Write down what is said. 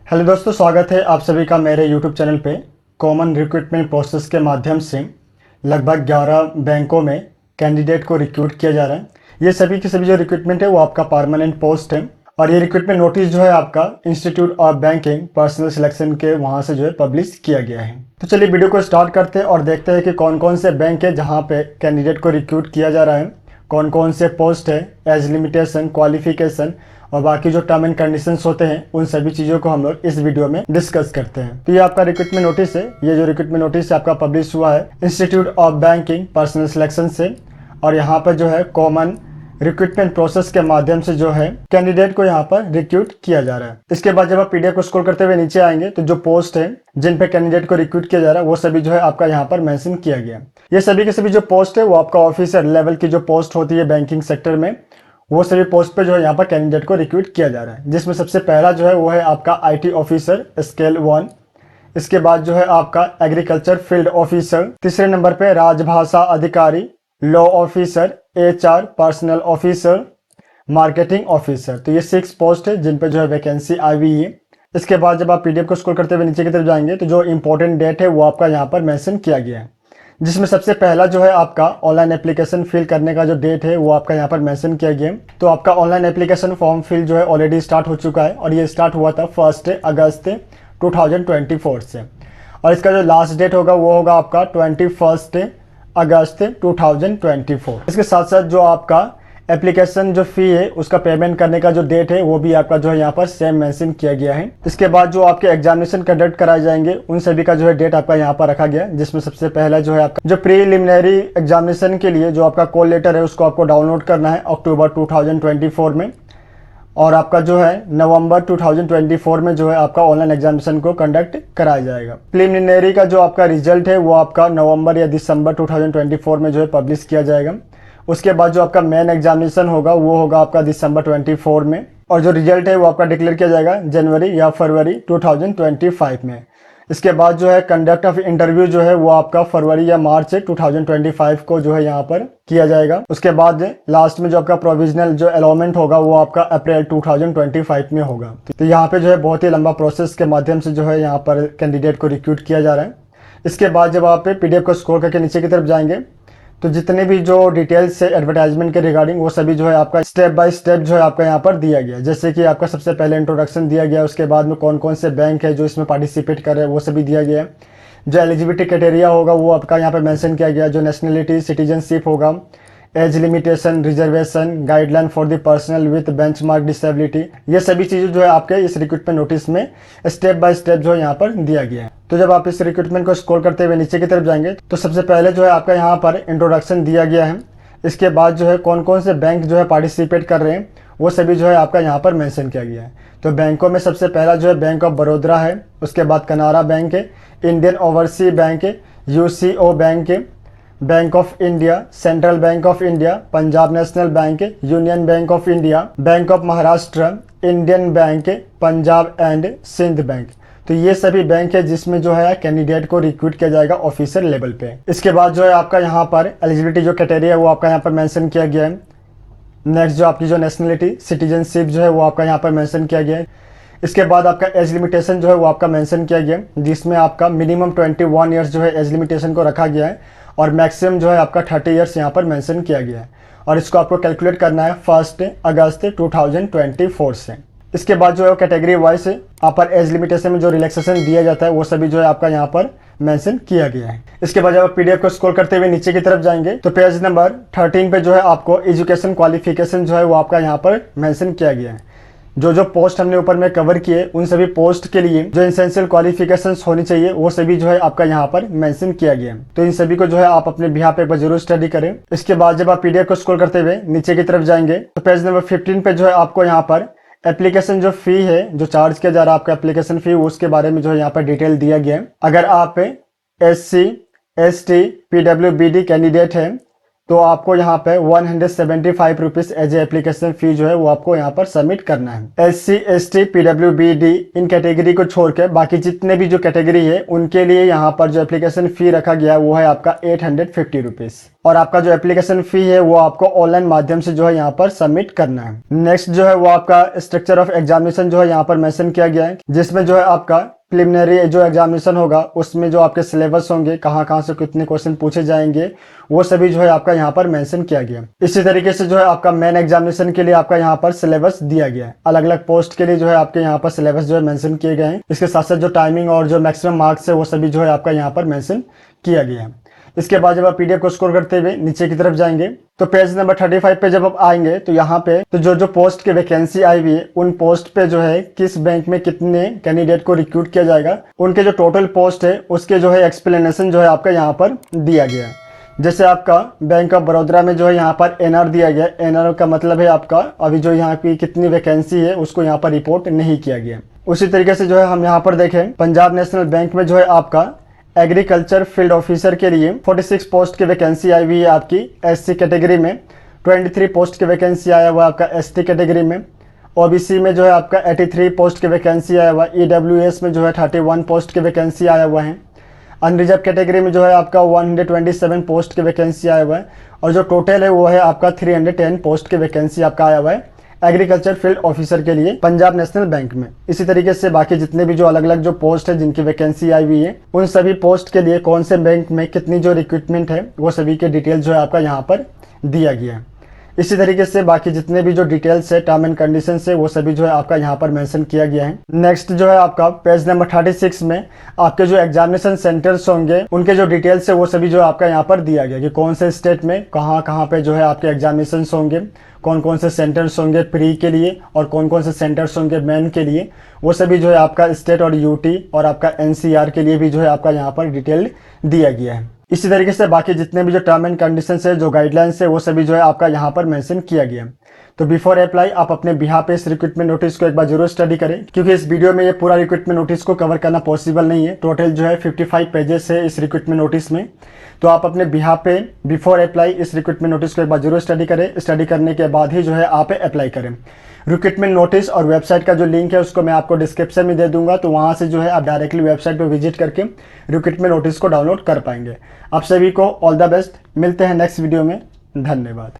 Hello दोस्तों, स्वागत है आप सभी का मेरे यूट्यूब चैनल पे। कॉमन रिक्रूटमेंट प्रोसेस के माध्यम से लगभग 11 बैंकों में कैंडिडेट को रिक्रूट किया जा रहा है। ये सभी के सभी जो रिक्रूटमेंट है वो आपका परमानेंट पोस्ट है और ये रिक्रूटमेंट नोटिस जो है आपका institute of banking personal selection के वहाँ से जो है पब्लिश किया गया है। तो चलिए वीडियो को स्टार्ट करते हैं और देखते हैं कि कौन कौन से बैंक है जहाँ पे कैंडिडेट को रिक्रूट किया जा रहा है, कौन कौन से पोस्ट है, एज लिमिटेशन, क्वालिफिकेशन और बाकी जो टर्म एंड कंडीशंस होते हैं उन सभी चीज़ों को हम लोग इस वीडियो में डिस्कस करते हैं। तो ये आपका रिक्रूटमेंट नोटिस है। ये जो रिक्रूटमेंट नोटिस है आपका पब्लिश हुआ है institute of banking personal selection से और यहाँ पर जो है कॉमन रिक्रूटमेंट प्रोसेस के माध्यम से जो है कैंडिडेट को यहाँ पर रिक्रूट किया जा रहा है। इसके बाद जब आप पीडीएफ को स्क्रॉल करते हुए नीचे आएंगे तो जो पोस्ट है जिन पे कैंडिडेट को रिक्रूट किया जा रहा है वो सभी जो है आपका यहाँ पर मेंशन किया गया। ये सभी के सभी जो पोस्ट है वो आपका ऑफिसर लेवल की जो पोस्ट होती है बैंकिंग सेक्टर में, वो सभी पोस्ट पे जो है यहाँ पर कैंडिडेट को रिक्रूट किया जा रहा है। जिसमें सबसे पहला जो है वो है आपका IT ऑफिसर स्केल 1। इसके बाद जो है आपका एग्रीकल्चर फील्ड ऑफिसर। तीसरे नंबर पे राजभाषा अधिकारी, law officer, HR personal officer, marketing officer. तो ये 6 पोस्ट है जिन पे जो है वैकेंसी आई हुई है। इसके बाद जब आप पीडीएफ को स्क्रॉल करते हुए नीचे की तरफ जाएंगे तो जो इंपॉर्टेंट डेट है वो आपका यहाँ पर मेंशन किया गया है, जिसमें सबसे पहला जो है आपका ऑनलाइन एप्लीकेशन फिल करने का जो डेट है वो आपका यहाँ पर मेंशन किया गया है। तो आपका ऑनलाइन एप्लीकेशन फॉर्म फिल जो है ऑलरेडी स्टार्ट हो चुका है और ये स्टार्ट हुआ था 1 अगस्त 2024 से और इसका जो लास्ट डेट होगा वो होगा आपका 21 अगस्त 2024। इसके साथ साथ जो आपका एप्लीकेशन जो फी है उसका पेमेंट करने का जो डेट है वो भी आपका जो है यहाँ पर सेम मेंशन किया गया है। इसके बाद जो आपके एग्जामिनेशन कंडक्ट कराए जाएंगे उन सभी का जो है डेट आपका यहाँ पर रखा गया है, जिसमें सबसे पहला जो है आपका जो प्रीलिमिनरी एग्जामिनेशन के लिए जो आपका कॉल लेटर है उसको आपको डाउनलोड करना है अक्टूबर 2024 में और आपका जो है नवंबर 2024 में जो है आपका ऑनलाइन एग्जामिनेशन को कंडक्ट कराया जाएगा। प्रीलिमिनरी का जो आपका रिजल्ट है वो आपका नवंबर या दिसंबर 2024 में जो है पब्लिश किया जाएगा। उसके बाद जो आपका मेन एग्जामिनेशन होगा वो होगा आपका दिसंबर 24 में और जो रिजल्ट है वो आपका डिक्लेयर किया जाएगा जनवरी या फरवरी 2025 में। इसके बाद जो है कंडक्ट ऑफ इंटरव्यू जो है वो आपका फरवरी या मार्च 2025 को जो है यहाँ पर किया जाएगा। उसके बाद लास्ट में जो आपका प्रोविजनल जो अलॉटमेंट होगा वो आपका अप्रैल 2025 में होगा। तो यहाँ पे जो है बहुत ही लंबा प्रोसेस के माध्यम से जो है यहाँ पर कैंडिडेट को रिक्रूट किया जा रहा है। इसके बाद जब आप पीडीएफ को स्क्रॉल करके नीचे की तरफ जाएंगे तो जितने भी जो डिटेल्स है एडवर्टाइजमेंट के रिगार्डिंग वो सभी जो है आपका स्टेप बाय स्टेप जो है आपका यहाँ पर दिया गया। जैसे कि आपका सबसे पहले इंट्रोडक्शन दिया गया, उसके बाद में कौन कौन से बैंक है जो इसमें पार्टिसिपेट कर रहे हैं वो सभी दिया गया। जो एलिजिबिलिटी क्राइटेरिया होगा वो आपका यहाँ पर मेंशन किया गया। जो नेशनलिटी, सिटीजनशिप होगा, age limitation, reservation, guideline for the personal with benchmark disability, ये सभी चीज़ें जो है आपके इस रिक्रूटमेंट नोटिस में स्टेप बाय स्टेप जो है यहाँ पर दिया गया है। तो जब आप इस रिक्रूटमेंट को स्क्रॉल करते हुए नीचे की तरफ जाएंगे तो सबसे पहले जो है आपका यहाँ पर इंट्रोडक्शन दिया गया है। इसके बाद जो है कौन कौन से बैंक जो है पार्टिसिपेट कर रहे हैं वो सभी जो है आपका यहाँ पर मेंशन किया गया है। तो बैंकों में सबसे पहला जो है बैंक ऑफ बड़ौदा है, उसके बाद कनारा बैंक है, इंडियन ओवरसीज बैंक है, UCO बैंक है, bank of India, central bank of India, Punjab national bank, union bank of India, bank of Maharashtra, Indian bank, Punjab and Sindh bank. तो ये सभी बैंक है जिसमें जो है कैंडिडेट को रिक्रूट किया जाएगा ऑफिसर लेवल पे। इसके बाद जो है आपका यहाँ पर एलिजिबिलिटी जो क्राइटेरिया है वो आपका यहाँ पर मेंशन किया गया है। नेक्स्ट जो आपकी जो नेशनलिटी, सिटीजनशिप जो है वो आपका यहाँ पर मेंशन किया गया है। इसके बाद आपका एज लिमिटेशन जो है वो आपका मेंशन किया गया है, जिसमें आपका मिनिमम 21 ईयर्स जो है एज लिमिटेशन को रखा गया है और मैक्सिमम जो है आपका 30 ईयर्स यहाँ पर मेंशन किया गया है और इसको आपको कैलकुलेट करना है 1 अगस्त 2024 से। इसके बाद जो है कैटेगरी वाइज है यहाँ पर एज लिमिटेशन में जो रिलैक्सेशन दिया जाता है वो सभी जो है आपका यहाँ पर मेंशन किया गया है। इसके बाद जब आप पीडीएफ को स्क्रॉल करते हुए नीचे की तरफ जाएंगे तो पेज नंबर 13 पे जो है आपको एजुकेशन क्वालिफिकेशन जो है वो आपका यहाँ पर मेंशन किया गया है। जो पोस्ट हमने ऊपर में कवर किए उन सभी पोस्ट के लिए जो एसेंशियल क्वालिफिकेशंस होनी चाहिए वो सभी जो है आपका यहाँ पर मेंशन किया गया है। तो इन सभी को जो है आप अपने बिहाफ पे एक बार जरूर स्टडी करें। इसके बाद जब आप पीडीएफ को स्क्रॉल करते हुए नीचे की तरफ जाएंगे तो पेज नंबर 15 पे जो है आपको यहाँ पर एप्लीकेशन जो फी है जो चार्ज किया जा रहा है आपका एप्लीकेशन फी उसके बारे में जो है यहाँ पर डिटेल दिया गया है। अगर आप SC, ST, PWBD कैंडिडेट है तो आपको यहाँ पे 175 rupees as a application fee जो है वो आपको यहाँ पर सबमिट करना है। SC, ST, PWBD इन कैटेगरी को छोड़ के बाकी जितने भी जो कैटेगरी है उनके लिए यहाँ पर जो एप्लीकेशन फी रखा गया है वो है आपका 850 रुपीज़। और आपका जो एप्लीकेशन फ़ी है वो आपको ऑनलाइन माध्यम से जो है यहाँ पर सबमिट करना है। नेक्स्ट जो है वो आपका स्ट्रक्चर ऑफ एग्जामिनेशन जो है यहाँ पर मेंशन किया गया है, जिसमें जो है आपका प्रिलिमिनरी जो एग्जामिनेशन होगा उसमें जो आपके सिलेबस होंगे, कहाँ से कितने क्वेश्चन पूछे जाएंगे, वो सभी जो है आपका यहाँ पर मेंशन किया गया। इसी तरीके से जो है आपका मेन एग्जामिनेशन के लिए आपका यहाँ पर सिलेबस दिया गया है। अलग अलग पोस्ट के लिए जो है आपके यहाँ पर सिलेबस जो है मेंशन किए गए हैं। इसके साथ साथ जो टाइमिंग और जो मैक्सिमम मार्क्स है वो सभी जो है आपका यहाँ पर मेंशन किया गया है। इसके बाद जब आप पीडीएफ को स्क्रॉल करते हुए नीचे की तरफ जाएंगे तो पेज नंबर 35 पे जब आप आएंगे तो यहाँ पे तो जो पोस्ट की वैकेंसी आई हुई है उन पोस्ट पे जो है किस बैंक में कितने कैंडिडेट को रिक्रूट किया जाएगा, उनके जो टोटल पोस्ट है उसके जो है एक्सप्लेनेशन जो है आपका यहाँ पर दिया गया है। जैसे आपका बैंक ऑफ बड़ौदा में जो है यहाँ पर एनआर दिया गया। एनआर का मतलब है आपका अभी जो यहाँ की कितनी वैकेंसी है उसको यहाँ पर रिपोर्ट नहीं किया गया। उसी तरीके से जो है हम यहाँ पर देखें पंजाब नेशनल बैंक में जो है आपका एग्रीकल्चर फील्ड ऑफिसर के लिए 46 पोस्ट की वैकेंसी आई हुई है आपकी एससी कैटेगरी में, 23 पोस्ट की वैकेंसी आया हुआ आपका एसटी कैटेगरी में, ओबीसी में जो है आपका 83 पोस्ट की वैकेंसी आया हुआ, ईडब्ल्यूएस में जो है 31 पोस्ट की वैकेंसी आया हुआ है, अनरिजर्व कैटेगरी में जो है आपका 127 पोस्ट की वैकेंसी आया हुआ है और जो टोटल है वो है आपका 310 पोस्ट की वैकेंसी आपका आया हुआ है एग्रीकल्चर फील्ड ऑफिसर के लिए पंजाब नेशनल बैंक में। इसी तरीके से बाकी जितने भी जो अलग अलग जो पोस्ट है जिनकी वैकेंसी आई हुई है उन सभी पोस्ट के लिए कौन से बैंक में कितनी जो रिक्रूटमेंट है वो सभी के डिटेल जो है आपका यहाँ पर दिया गया है। इसी तरीके से बाकी जितने भी जो डिटेल्स है टर्म एंड कंडीशन है वो सभी जो है आपका यहाँ पर मेंशन किया गया है। नेक्स्ट जो है आपका पेज नंबर 36 में आपके जो एग्जामिनेशन सेंटर्स होंगे उनके जो डिटेल्स है वो सभी जो आपका यहाँ पर दिया गया कि कौन से स्टेट में कहाँ पे जो है आपके एग्जामिनेशन होंगे, कौन से सेंटर्स होंगे प्री के लिए और कौन से सेंटर्स होंगे मेन के लिए, वो सभी जो है आपका स्टेट और यूटी और आपका एनसीआर के लिए भी जो है आपका यहाँ पर डिटेल दिया गया है। इसी तरीके से बाकी जितने भी जो टर्म एंड कंडीशंस है जो गाइडलाइंस है वो सभी जो है आपका यहाँ पर मेंशन किया गया है। तो बिफोर अप्लाई आप अपने बिहार पे इस रिक्रूटमेंट नोटिस को एक बार जरूर स्टडी करें, क्योंकि इस वीडियो में ये पूरा रिक्रूटमेंट नोटिस को कवर करना पॉसिबल नहीं है। टोटल जो है 55 पेजेस है इस रिक्रूटमेंट नोटिस में। तो आप अपने बिहार पे बिफोर अप्लाई इस रिक्रूटमेंट नोटिस को एक बार जरूर स्टडी करें। स्टडी करने के बाद ही जो है आप अप्लाई करें। रिक्रूटमेंट नोटिस और वेबसाइट का जो लिंक है उसको मैं आपको डिस्क्रिप्शन में दे दूंगा, तो वहां से जो है आप डायरेक्टली वेबसाइट पर विजिट करके रिक्रूटमेंट नोटिस को डाउनलोड कर पाएंगे। आप सभी को ऑल द बेस्ट। मिलते हैं नेक्स्ट वीडियो में। धन्यवाद।